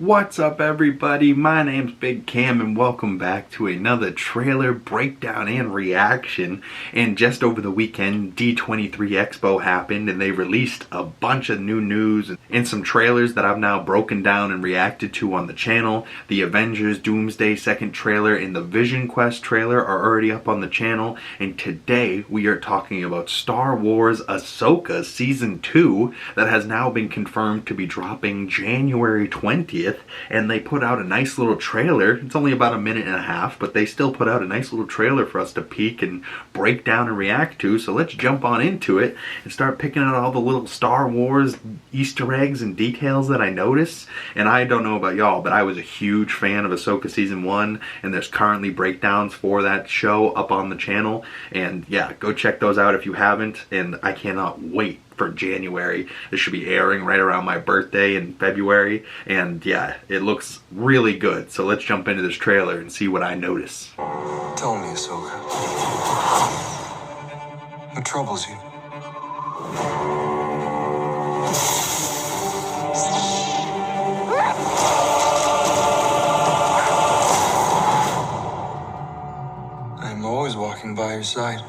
What's up everybody, my name's Big Cam and welcome back to another trailer breakdown and reaction. And just over the weekend, D23 Expo happened and they released a bunch of new news and some trailers that I've now broken down and reacted to on the channel. The Avengers Doomsday second trailer and the Vision Quest trailer are already up on the channel. And today we are talking about Star Wars Ahsoka Season 2 that has now been confirmed to be dropping January 20th. And they put out a nice little trailer. It's only about a minute and a half, but they still put out a nice little trailer for us to peek and break down and react to. So let's jump on into it and start picking out all the little Star Wars Easter eggs and details that I notice. And I don't know about y'all, but I was a huge fan of Ahsoka Season 1, and there's currently breakdowns for that show up on the channel. And yeah, go check those out if you haven't, and I cannot wait for January. This should be airing right around my birthday in February, and yeah, it looks really good. So let's jump into this trailer and see what I notice. Tell me, Ahsoka, what troubles you? I'm always walking by your side.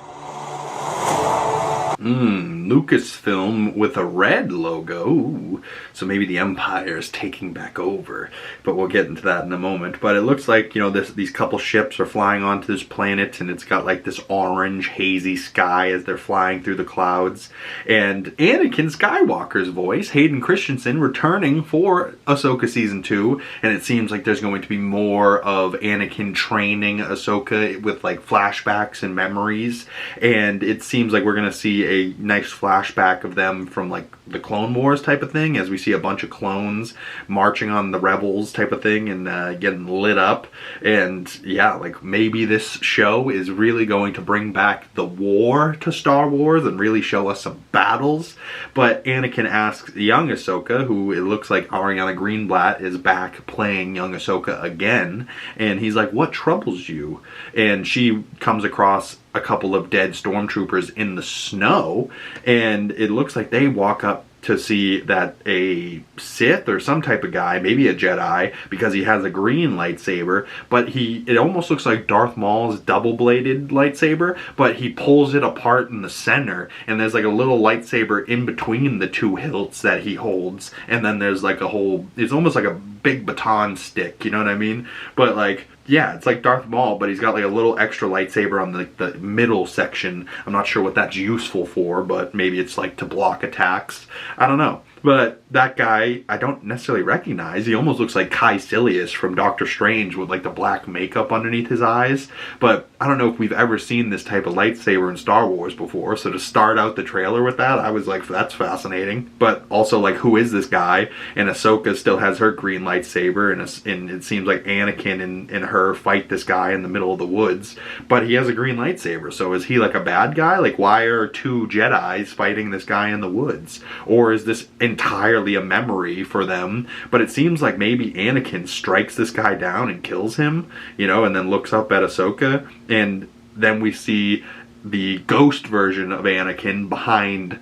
Lucasfilm with a red logo. Ooh, so maybe the Empire is taking back over, but we'll get into that in a moment. But it looks like, you know, these couple ships are flying onto this planet, and it's got like this orange hazy sky as they're flying through the clouds. And Anikan Skywalker's voice, Hayden Christianson, returning for Ahsoka Season 2, and it seems like there's going to be more of Anakin training Ahsoka with like flashbacks and memories, and it seems like we're gonna see a nice flashback of them from like the Clone Wars type of thing, as we see a bunch of clones marching on the rebels type of thing and getting lit up. And yeah, like maybe this show is really going to bring back the war to Star Wars and really show us some battles. But Anakin asks young Ahsoka, who it looks like Ariana Greenblatt is back playing young Ahsoka again, and he's like, what troubles you? And she comes across a couple of dead stormtroopers in the snow, and it looks like they walk up to see that a Sith or some type of guy, maybe a Jedi, because he has a green lightsaber, but it almost looks like Darth Maul's double-bladed lightsaber, but he pulls it apart in the center, and there's like a little lightsaber in between the two hilts that he holds, and then there's like a whole, it's almost like a big baton stick, you know what I mean? But like, yeah, it's like Darth Maul, but he's got like a little extra lightsaber on the middle section. I'm not sure what that's useful for, but maybe it's like to block attacks. I don't know. But that guy, I don't necessarily recognize. He almost looks like Kai Silius from Doctor Strange with like the black makeup underneath his eyes. But I don't know if we've ever seen this type of lightsaber in Star Wars before. So to start out the trailer with that, I was like, that's fascinating. But also, like, who is this guy? And Ahsoka still has her green lightsaber, and it seems like Anakin and her fight this guy in the middle of the woods. But he has a green lightsaber. So is he like a bad guy? Like, why are two Jedis fighting this guy in the woods? Or is this entirely a memory for them? But it seems like maybe Anakin strikes this guy down and kills him, you know, and then looks up at Ahsoka, and then we see the ghost version of Anakin behind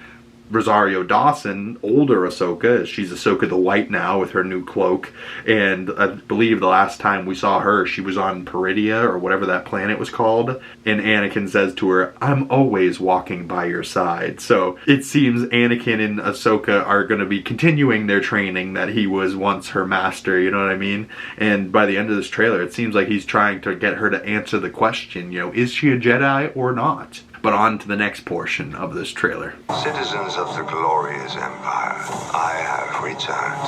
Rosario Dawson, older Ahsoka. She's Ahsoka the White now with her new cloak, and I believe the last time we saw her, she was on Peridia or whatever that planet was called, and Anakin says to her, I'm always walking by your side. So it seems Anakin and Ahsoka are going to be continuing their training that he was once her master, you know what I mean? And by the end of this trailer, it seems like he's trying to get her to answer the question, you know, is she a Jedi or not? But on to the next portion of this trailer. Citizens of the glorious Empire, I have returned.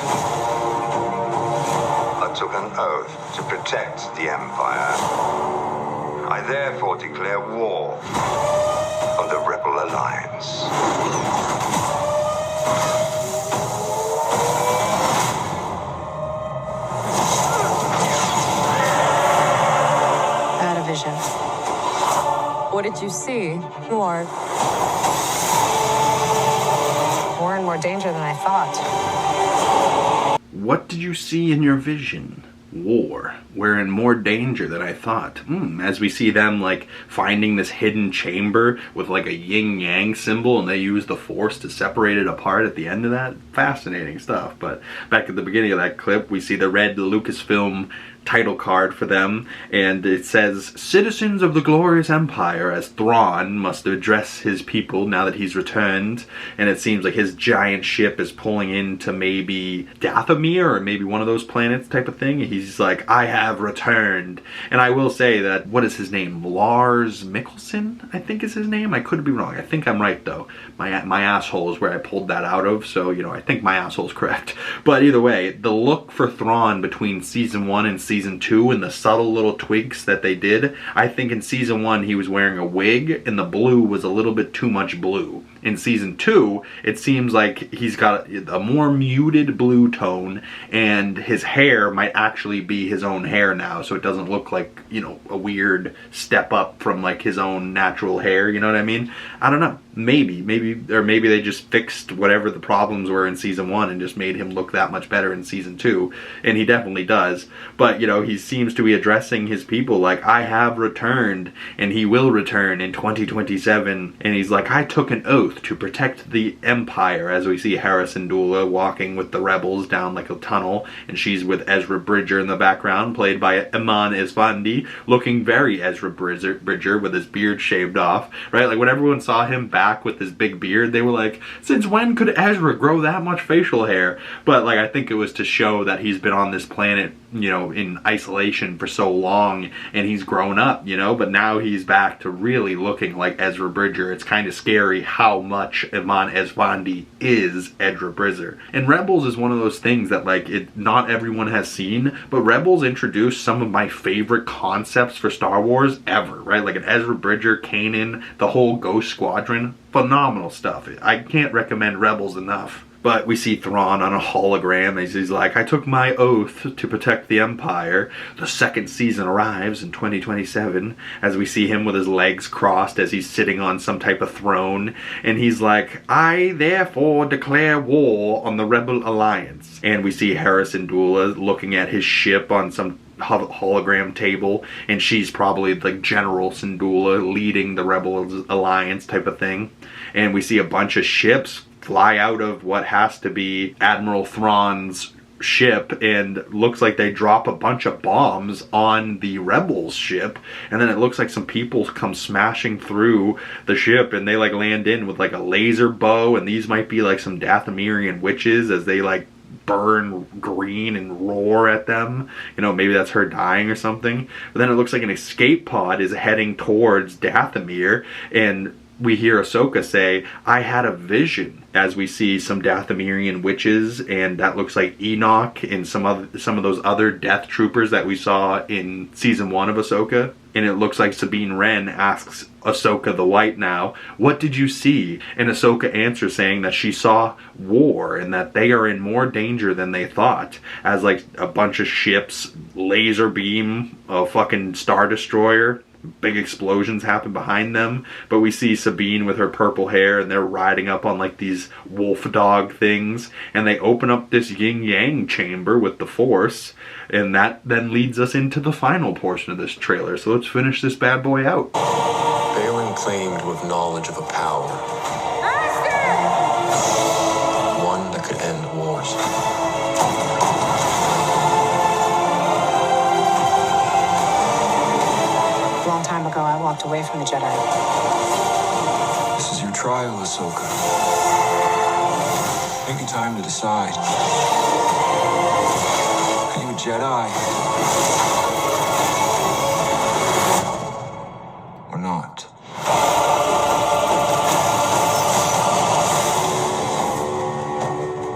I took an oath to protect the Empire. I therefore declare war on the Rebel Alliance. I had a vision. What did you see? More and more danger than I thought. What did you see in your vision? war. We're in more danger than I thought. As we see them like finding this hidden chamber with like a yin-yang symbol, and they use the Force to separate it apart at the end of that. Fascinating stuff. But back at the beginning of that clip, we see the red Lucasfilm title card for them, and it says, "Citizens of the glorious empire, as Thrawn must address his people now that he's returned." And it seems like his giant ship is pulling into maybe Dathomir, or maybe one of those planets type of thing. He's like, "I have returned." And I will say that, what is his name? Lars Mikkelsen, I think is his name. I could be wrong. I think I'm right though. My asshole is where I pulled that out of, so you know, I think my asshole's correct. But either way, the look for Thrawn between season 1 and season 2 and the subtle little tweaks that they did, I think in season 1 he was wearing a wig and the blue was a little bit too much blue. In season 2, it seems like he's got a more muted blue tone, and his hair might actually be his own hair now, so it doesn't look like, you know, a weird step up from like his own natural hair, you know what I mean? I don't know. Maybe they just fixed whatever the problems were in season 1 and just made him look that much better in season 2, and he definitely does. But, you know, he seems to be addressing his people like, "I have returned, and he will return in 2027, and he's like, "I took an oath to protect the Empire," as we see Hera Syndulla walking with the rebels down like a tunnel, and she's with Ezra Bridger in the background, played by Eman Esfandi, looking very Ezra Bridger with his beard shaved off, right? Like when everyone saw him back with his big beard, they were like, since when could Ezra grow that much facial hair? But like, I think it was to show that he's been on this planet, you know, in isolation for so long, and he's grown up, you know, but now he's back to really looking like Ezra Bridger. It's kind of scary how much Eman Esfandi is Ezra Bridger. And Rebels is one of those things that like not everyone has seen, but Rebels introduced some of my favorite concepts for Star Wars ever, right? Like an Ezra Bridger, Kanan, the whole Ghost Squadron, phenomenal stuff. I can't recommend Rebels enough. But we see Thrawn on a hologram as he's like, "I took my oath to protect the Empire." The second season arrives in 2027 as we see him with his legs crossed as he's sitting on some type of throne. And he's like, "I therefore declare war on the Rebel Alliance." And we see Hera Syndulla looking at his ship on some hologram table, and she's probably like General Syndulla leading the Rebel Alliance type of thing. And we see a bunch of ships fly out of what has to be Admiral Thrawn's ship, and looks like they drop a bunch of bombs on the Rebels ship, and then it looks like some people come smashing through the ship, and they like land in with like a laser bow, and these might be like some Dathomirian witches as they like burn green and roar at them. You know, maybe that's her dying or something. But then it looks like an escape pod is heading towards Dathomir, and we hear Ahsoka say, "I had a vision," as we see some Dathomirian witches, and that looks like Enoch and some of those other Death Troopers that we saw in season 1 of Ahsoka. And it looks like Sabine Wren asks Ahsoka the White now, "What did you see?" And Ahsoka answers saying that she saw war and that they are in more danger than they thought, as like a bunch of ships laser beam a fucking Star Destroyer. Big explosions happen behind them, but we see Sabine with her purple hair, and they're riding up on like these wolf dog things, and they open up this yin-yang chamber with the Force, and that then leads us into the final portion of this trailer. So let's finish this bad boy out. Balin claimed to have knowledge of a power. One that could end wars. A long time ago, I walked away from the Jedi. This is your trial, Ahsoka. Take your time to decide. Are you a Jedi? Or not?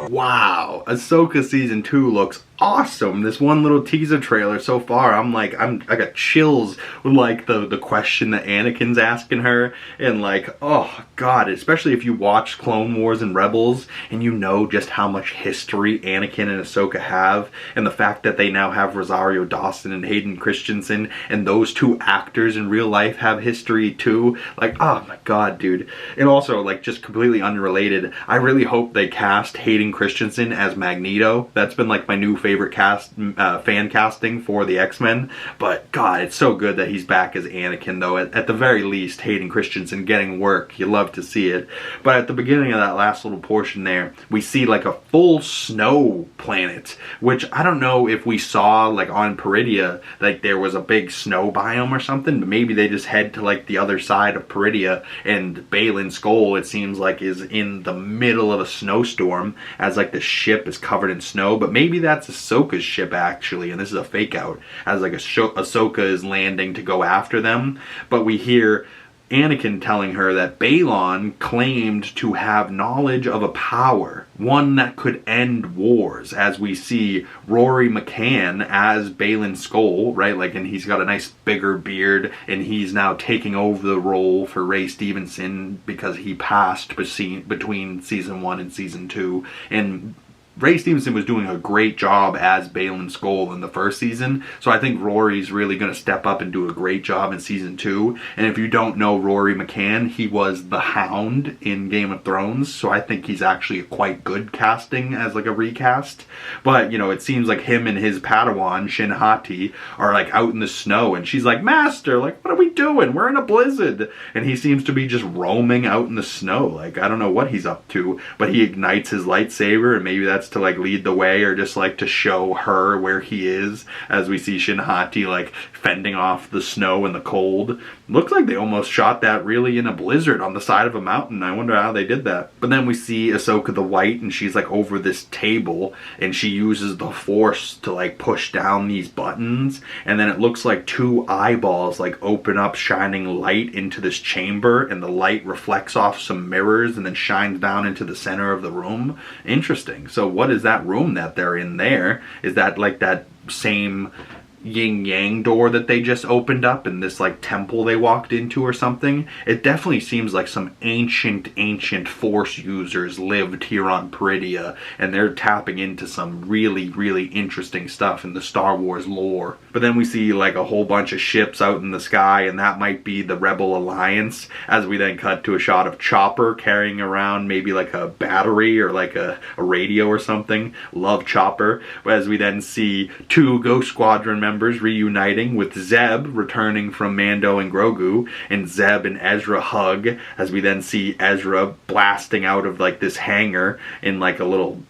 Wow, Ahsoka season 2 looks awesome. This one little teaser trailer so far, I got chills with like the question that Anakin's asking her, and like, oh god, especially if you watch Clone Wars and Rebels and you know just how much history Anakin and Ahsoka have, and the fact that they now have Rosario Dawson and Hayden Christianson, and those two actors in real life have history too. Like, oh my god, dude. And also, like, just completely unrelated, I really hope they cast Hayden Christianson as Magneto. That's been like my new favorite favorite fan casting for the X-Men. But God, it's so good that he's back as Anakin, though. At the very least, Hayden Christianson getting work. You love to see it. But at the beginning of that last little portion there, we see like a full snow planet, which I don't know if we saw like on Peridia, like there was a big snow biome or something, but maybe they just head to like the other side of Peridia, and Baylan Skoll, it seems like, is in the middle of a snowstorm as like the ship is covered in snow. But maybe that's Ahsoka's ship actually, and this is a fake out, as like Ahsoka is landing to go after them. But we hear Anakin telling her that Baylan claimed to have knowledge of a power, one that could end wars, as we see Rory McCann as Baylan Skoll, right? Like, and he's got a nice bigger beard, and he's now taking over the role for Ray Stevenson because he passed between season 1 and season 2. And Ray Stevenson was doing a great job as Baylan Skoll in the first season, so I think Rory's really going to step up and do a great job in season 2. And if you don't know Rory McCann, he was the Hound in Game of Thrones, so I think he's actually a quite good casting as like a recast. But, you know, it seems like him and his Padawan, Shin Hati, are like out in the snow, and she's like, "Master, like, what are we doing? We're in a blizzard." And he seems to be just roaming out in the snow. Like, I don't know what he's up to, but he ignites his lightsaber, and maybe that's to like lead the way, or just like to show her where he is, as we see Shin Hati like fending off the snow and the cold. Looks like they almost shot that really in a blizzard on the side of a mountain. I wonder how they did that. But then we see Ahsoka the White, and she's like over this table, and she uses the Force to like push down these buttons, and then it looks like 2 eyeballs like open up, shining light into this chamber, and the light reflects off some mirrors and then shines down into the center of the room. Interesting. So what is that room that they're in there? Is that like that same yin yang door that they just opened up in this like temple they walked into or something? It definitely seems like some ancient Force users lived here on Peridia, and they're tapping into some really interesting stuff in the Star Wars lore. But then we see like a whole bunch of ships out in the sky, and that might be the Rebel Alliance, as we then cut to a shot of Chopper carrying around maybe like a battery or like a radio or something. Love Chopper. As we then see 2 Ghost Squadron members reuniting, with Zeb returning from Mando and Grogu, and Zeb and Ezra hug, as we then see Ezra blasting out of like this hangar in like a little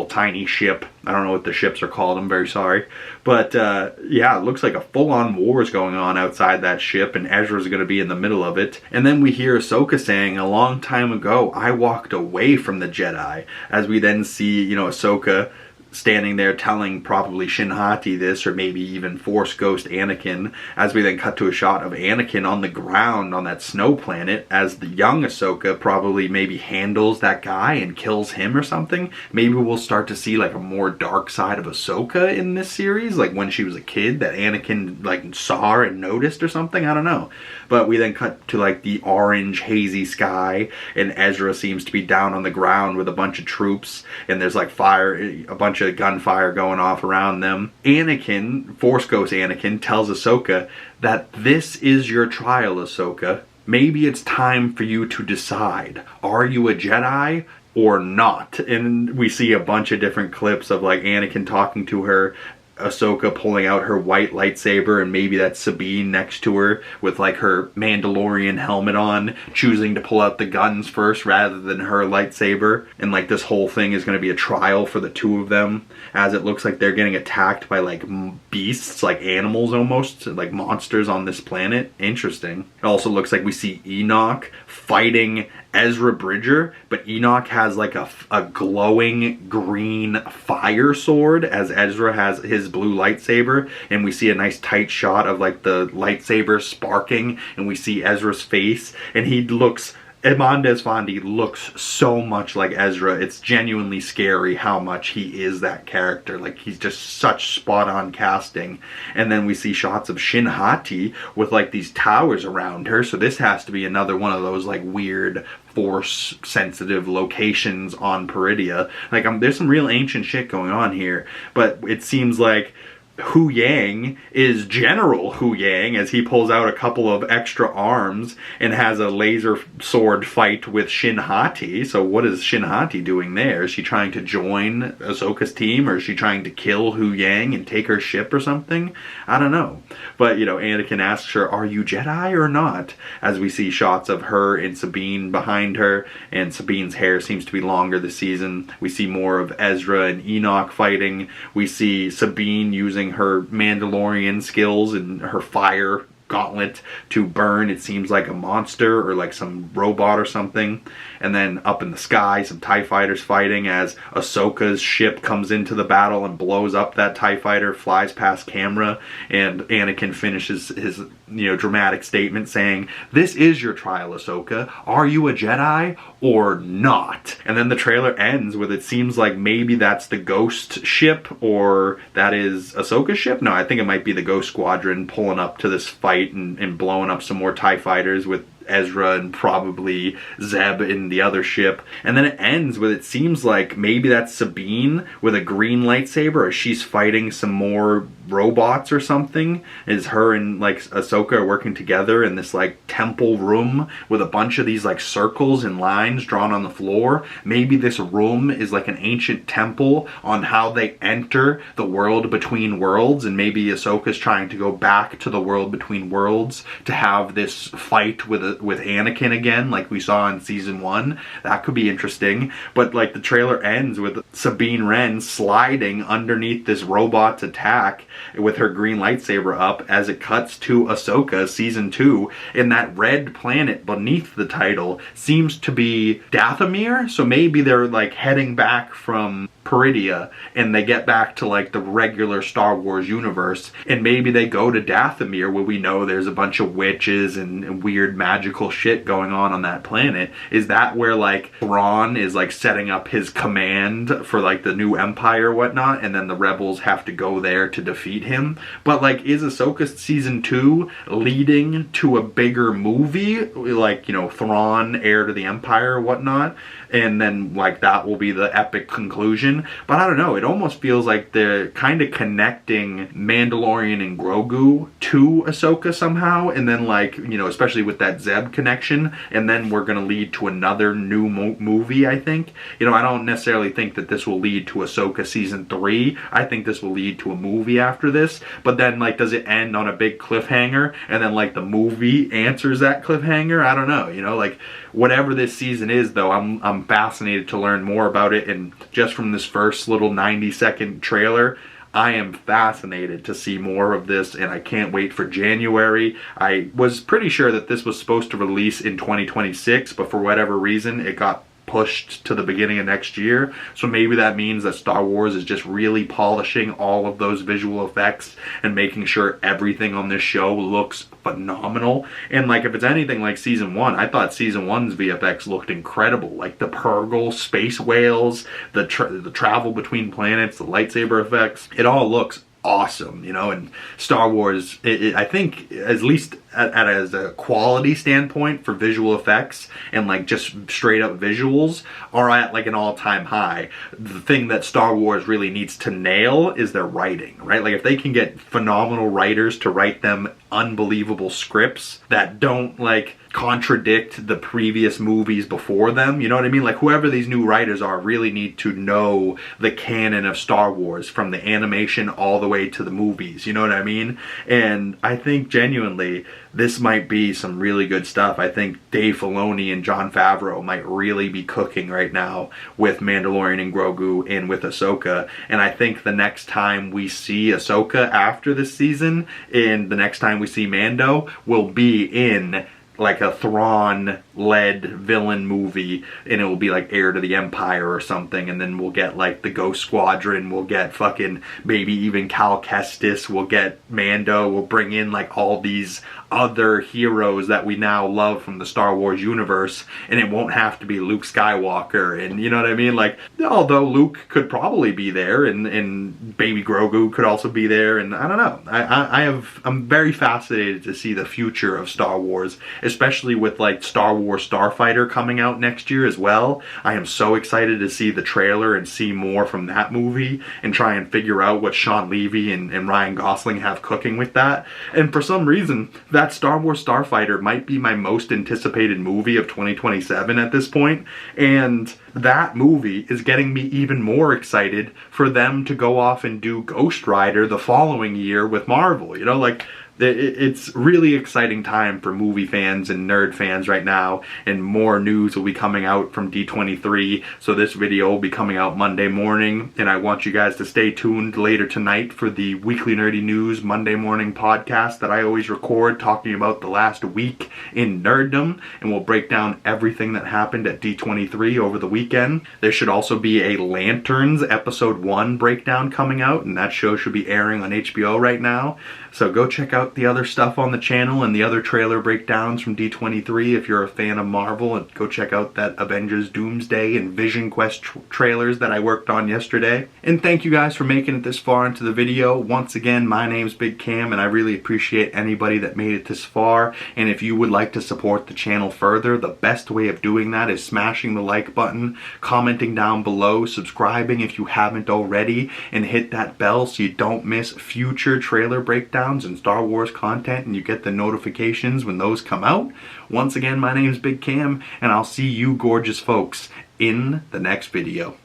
tiny ship. I don't know what the ships are called, I'm very sorry. But yeah, it looks like a full-on war is going on outside that ship, and Ezra's going to be in the middle of it. And then we hear Ahsoka saying, "A long time ago, I walked away from the Jedi," as we then see, you know, Ahsoka standing there telling probably Shin Hati this, or maybe even Force Ghost Anakin, as we then cut to a shot of Anakin on the ground on that snow planet, as the young Ahsoka probably maybe handles that guy and kills him or something. Maybe we'll start to see like a more dark side of Ahsoka in this series, like when she was a kid that Anakin like saw and noticed or something, I don't know. But we then cut to like the orange hazy sky, and Ezra seems to be down on the ground with a bunch of troops, and there's like fire, a bunch of gunfire going off around them. Anakin, Force Ghost Anakin, tells Ahsoka that this is your trial, Ahsoka. Maybe it's time for you to decide. Are you a Jedi or not? And we see a bunch of different clips of like Anakin talking to her, Ahsoka pulling out her white lightsaber, and maybe that's Sabine next to her with like her Mandalorian helmet on, choosing to pull out the guns first rather than her lightsaber. And like this whole thing is going to be a trial for the 2 of them, as it looks like they're getting attacked by like beasts, like animals almost, like monsters on this planet. Interesting. It also looks like we see Enoch fighting Ezra Bridger, but Enoch has like a glowing green fire sword, as Ezra has his blue lightsaber, and we see a nice tight shot of like the lightsaber sparking, and we see Ezra's face, and he looks, Eman Desfondi looks so much like Ezra. It's genuinely scary how much he is that character. Like, he's just such spot-on casting. And then we see shots of Shin Hati with like these towers around her, so this has to be another one of those like weird Force sensitive locations on Peridia. Like, there's some real ancient shit going on here, but it seems like Hu Yang is General Hu Yang as he pulls out a couple of extra arms and has a laser sword fight with Shin Hati. So what is Shin Hati doing there? Is she trying to join Ahsoka's team, or is she trying to kill Hu Yang and take her ship or something? I don't know. But, you know, Anakin asks her, are you Jedi or not? As we see shots of her and Sabine behind her, and Sabine's hair seems to be longer this season. We see more of Ezra and Enoch fighting. We see Sabine using her Mandalorian skills and her fire gauntlet to burn, it seems like a monster or like some robot or something. And then up in the sky, some TIE fighters fighting as Ahsoka's ship comes into the battle and blows up that TIE fighter, flies past camera, and Anakin finishes his, you know, dramatic statement saying, "This is your trial, Ahsoka. Are you a Jedi or not?" And then the trailer ends with, it seems like maybe that's the Ghost ship, or that is Ahsoka's ship. No, I think it might be the Ghost Squadron pulling up to this fight and blowing up some more TIE fighters with Ezra and probably Zeb in the other ship. And then it ends with, it seems like maybe that's Sabine with a green lightsaber, or she's fighting some more robots or something. Is her and like Ahsoka are working together in this like temple room with a bunch of these like circles and lines drawn on the floor. Maybe this room is like an ancient temple on how they enter the world between worlds, and maybe Ahsoka's trying to go back to the world between worlds to have this fight with Anakin again, like we saw in season 1. That could be interesting. But like the trailer ends with Sabine Wren sliding underneath this robot's attack with her green lightsaber up as it cuts to Ahsoka season 2, and that red planet beneath the title seems to be Dathomir. So maybe they're like heading back from Peridia and they get back to like the regular Star Wars universe, and maybe they go to Dathomir where we know there's a bunch of witches and weird magical shit going on that planet. Is that where like Thrawn is like setting up his command for like the new empire or whatnot, and then the rebels have to go there to defeat him? But like, is Ahsoka season 2 leading to a bigger movie, like, you know, Thrawn, heir to the empire or whatnot, and then like that will be the epic conclusion? But I don't know, it almost feels like they're kind of connecting Mandalorian and Grogu to Ahsoka somehow, and then like, you know, especially with that Zeb connection, and then we're gonna lead to another new movie, I think. You know, I don't necessarily think that this will lead to Ahsoka season 3. I think this will lead to a movie after this, but then like, does it end on a big cliffhanger and then like the movie answers that cliffhanger? I don't know, you know, like whatever this season is though, I'm fascinated to learn more about it. And just from this first little 90-second trailer, I am fascinated to see more of this, and I can't wait for January. I was pretty sure that this was supposed to release in 2026, but for whatever reason it got pushed to the beginning of next year. So maybe that means that Star Wars is just really polishing all of those visual effects and making sure everything on this show looks phenomenal. And like, if it's anything like season 1, I thought season 1's VFX looked incredible. Like the Purrgil space whales, the travel between planets, the lightsaber effects, it all looks awesome, you know. And Star Wars, I think, at least as a quality standpoint for visual effects and like just straight up visuals, are at like an all-time high. The thing that Star Wars really needs to nail is their writing, right? Like if they can get phenomenal writers to write them unbelievable scripts that don't like contradict the previous movies before them, you know what I mean? Like whoever these new writers are really need to know the canon of Star Wars from the animation all the way to the movies, you know what I mean? And I think genuinely this might be some really good stuff. I think Dave Filoni and Jon Favreau might really be cooking right now with Mandalorian and Grogu and with Ahsoka. And I think the next time we see Ahsoka after this season, and the next time we see Mando, will be in like a Thrawn-led villain movie, and it will be like Heir to the Empire or something, and then we'll get like the Ghost Squadron, we'll get fucking maybe even Cal Kestis, we'll get Mando, we'll bring in like all these other heroes that we now love from the Star Wars universe, and it won't have to be Luke Skywalker, and you know what I mean? Like, although Luke could probably be there, and baby Grogu could also be there, and I don't know. I'm very fascinated to see the future of Star Wars, especially with like Star Wars Starfighter coming out next year as well. I am so excited to see the trailer and see more from that movie and try and figure out what Sean Levy and Ryan Gosling have cooking with that. And for some reason, that Star Wars Starfighter might be my most anticipated movie of 2027 at this point, and that movie is getting me even more excited for them to go off and do Ghost Rider the following year with Marvel. You know, like, it's really exciting time for movie fans and nerd fans right now, and more news will be coming out from D23. So this video will be coming out Monday morning, and I want you guys to stay tuned later tonight for the Weekly Nerdy News Monday morning podcast that I always record, talking about the last week in nerddom, and we'll break down everything that happened at D23 over the weekend. There should also be a Lanterns Episode 1 breakdown coming out, and that show should be airing on HBO right now. So go check out the other stuff on the channel and the other trailer breakdowns from D23 if you're a fan of Marvel, and go check out that Avengers Doomsday and Vision Quest trailers that I worked on yesterday. And thank you guys for making it this far into the video. Once again, my name's Big Cam, and I really appreciate anybody that made it this far. And if you would like to support the channel further, the best way of doing that is smashing the like button, commenting down below, subscribing if you haven't already, and hit that bell so you don't miss future trailer breakdowns and Star Wars content, and you get the notifications when those come out. Once again, my name's Big Cam, and I'll see you gorgeous folks in the next video.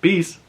Peace!